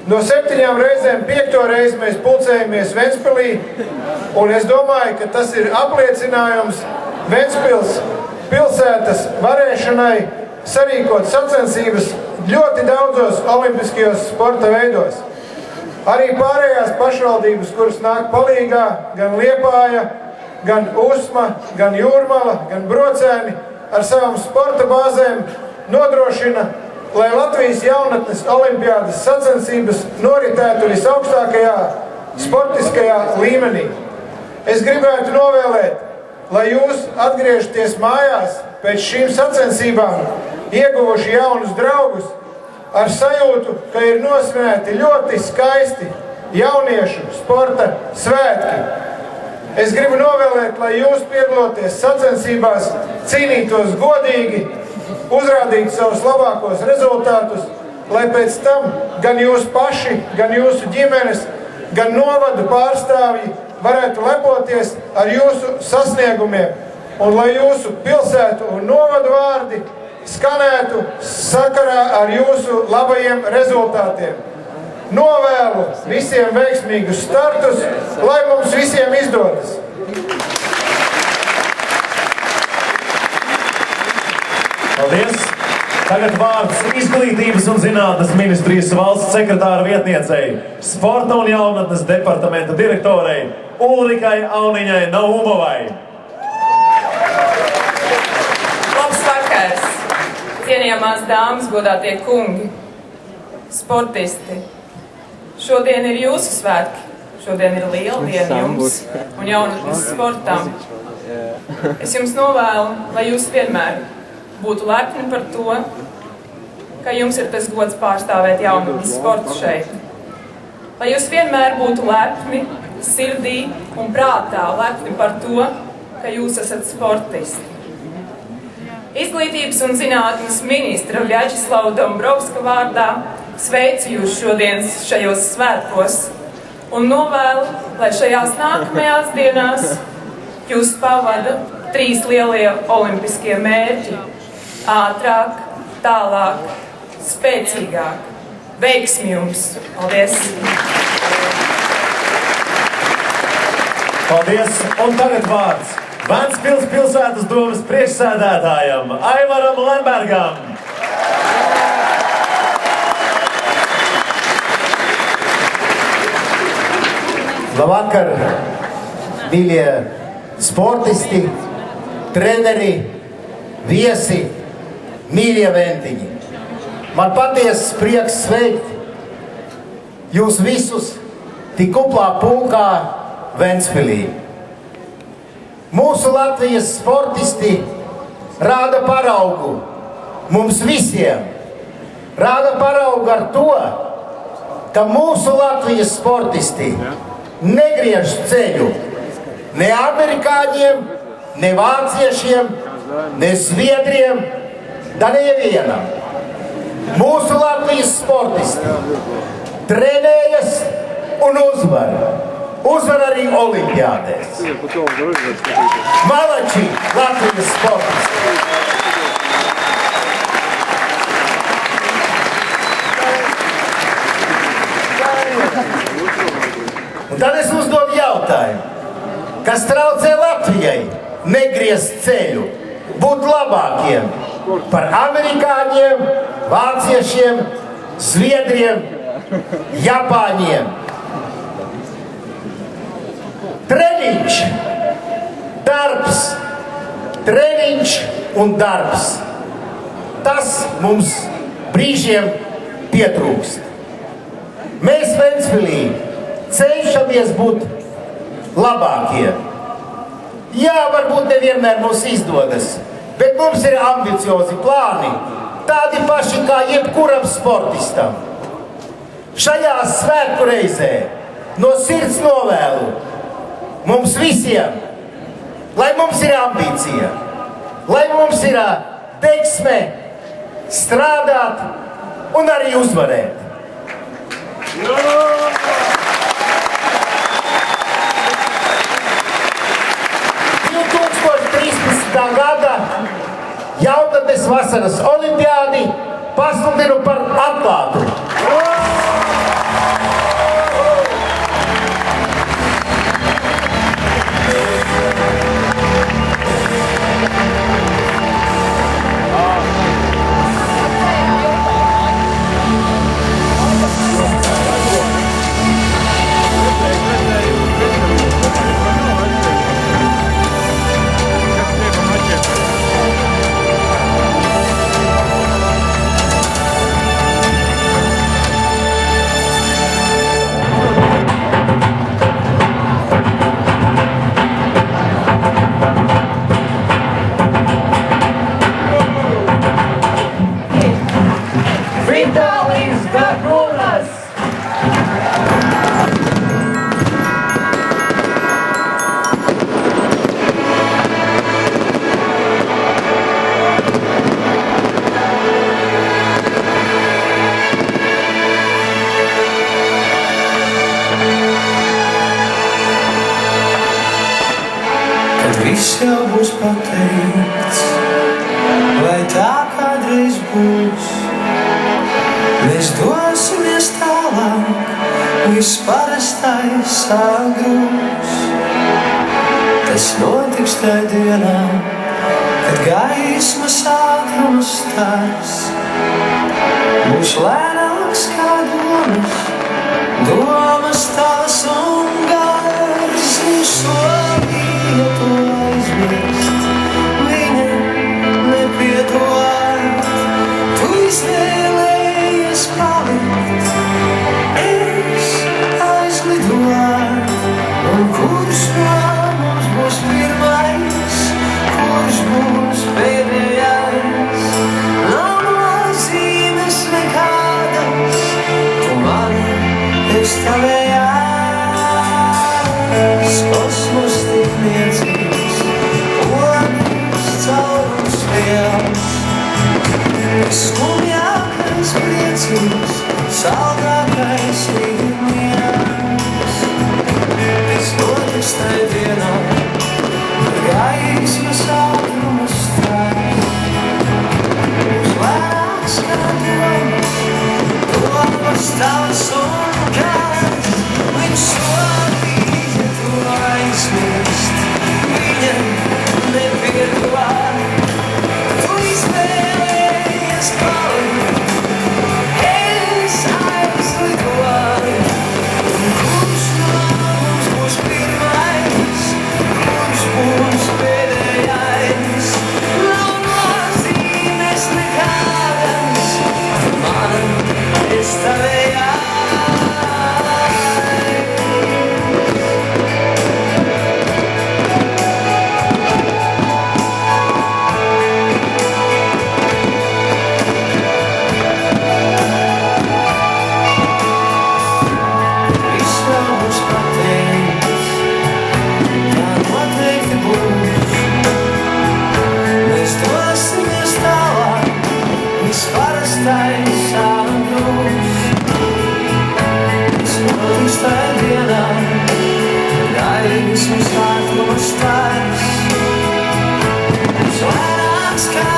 No 7 reizēm 5. reizi mēs pulcējamies Ventspilī, un es domāju, ka tas ir apliecinājums Ventspils pilsētas varēšanai sarīkot sacensības ļoti daudzos olimpiskajos sporta veidos. Arī pārējās pašvaldības, kuras nāk palīgā, gan Liepāja, gan Usma, gan Jūrmala, gan Brocēni, ar savām sporta bāzēm nodrošina, lai Latvijas jaunatnes olimpiādas sacensības noritētu visaugstākajā sportiskajā līmenī. Es gribētu novēlēt, lai jūs atgriežaties mājās pēc šīm sacensībām, ieguvuši jaunus draugus, ar sajūtu, ka ir nosvinēti ļoti skaisti jauniešu sporta svētki. Es gribu novēlēt, lai jūs piedaloties sacensībās, cīnītos godīgi, uzrādīt savus labākos rezultātus, lai pēc tam gan jūs paši, gan jūsu ģimenes, gan novadu pārstāvji varētu lepoties ar jūsu sasniegumiem, un lai jūsu pilsētu un novadu vārdi skanētu sakarā ar jūsu labajiem rezultātiem. Novēlu visiem veiksmīgus startus, lai mums visiem izdodas! Paldies! Tagad vārds Izglītības un zinātnes ministrijas valsts sekretāra vietniecei, sporta un jaunatnes departamenta direktorei Ulrikai Auniņai Naumovai. Labs vakars! Cienījamās dāmas, godātie kungi, sportisti! Šodien ir jūsu svētki, šodien ir liela diena jums un jaunatnes sportam. Es jums novēlu, lai jūs vienmēr būtu lepni par to, ka jums ir tas gods pārstāvēt jaunatnes sportu šeit. Lai jūs vienmēr būtu lepni, sirdī un prātā lepni par to, ka jūs esat sportisti. Izglītības un zinātnes ministra Vjačeslava Dombrovska vārdā sveicu jūs šajos svētkos un novēlu, lai šajās nākamajās dienās jūs pavada 3 lielie olimpiskie mērķi – ātrāk, tālāk, spēcīgāk. Veiksmi jums! Paldies! Paldies! Un tagad vārds Ventspils pilsētas domes priekšsēdētājam Aivaram Lembergam. Labvakar, mīļie sportisti, treneri, viesi, mīļie ventiņi. Man patiesas prieks sveikt jūs visus tik kuplā pulkā Ventspilī. Mūsu Latvijas sportisti rāda paraugu mums visiem. Rāda paraugu ar to, ka mūsu Latvijas sportisti negriež ceļu ne amerikāņiem, ne vāciešiem, ne zviedriem, da nevienam. Mūsu Latvijas sportisti trenējas un uzvar. Uzvar arī olimpiādēs. Malači Latvijas sportisti! Un tad es uzdodu jautājumu, kas traucē Latvijai negriezt ceļu, būt labākiem par amerikāņiem, vāciešiem, zviedriem, japāņiem. Treniņš, darbs, treniņš un darbs. Tas mums brīžiem pietrūkst. Mēs Ventspilī cenšamies būt labākie. Jā, varbūt nevienmēr mums izdodas, bet mums ir ambiciozi plāni, tādi paši kā jebkuram sportistam. Šajā svētku reizē no sirds novēlu mums visiem, lai mums ir ambīcija, lai mums ir deksme strādāt un arī uzvarēt. 2013. gada jaunatnes vasaras olimpiādi pasludinu par atklātu. viss jau būs pateikts, vai tā kādreiz būs. Mēs dosimies tālāk, viss parastais sagrūs. Tas notiks tajā dienā, kad gaismas ātrums stārs. Būs lēnāks kā domas, domas tavas un gars. Viņš solīja to aizmirst, viņa nepiedod. Tu izvēlējies palikt, es aizlidoju. Un kurš no mums būs pirmais, kurš būs pēdējais? Nav nozīmes nekādas, tu mani esi tavējās. Kosmos tik niecīgs, pogas caurums liels. Skumjākais priecīgs, saldākais līgumiems. Es notiks tajā dienā, kad gaismas ātrumus stārs. Būs lēnāks kā domas, domas tavas un gars. Viņš solīja to aizmirst, viņa nepiedod. Tu izvēlējies palikt, es aizlidoju. Kurš no mums būs pirmais, kurš būs pēdējais? Nav nozīmes nekādas, man es tavējā. Gaismas ātrums stārs, lēnāks kā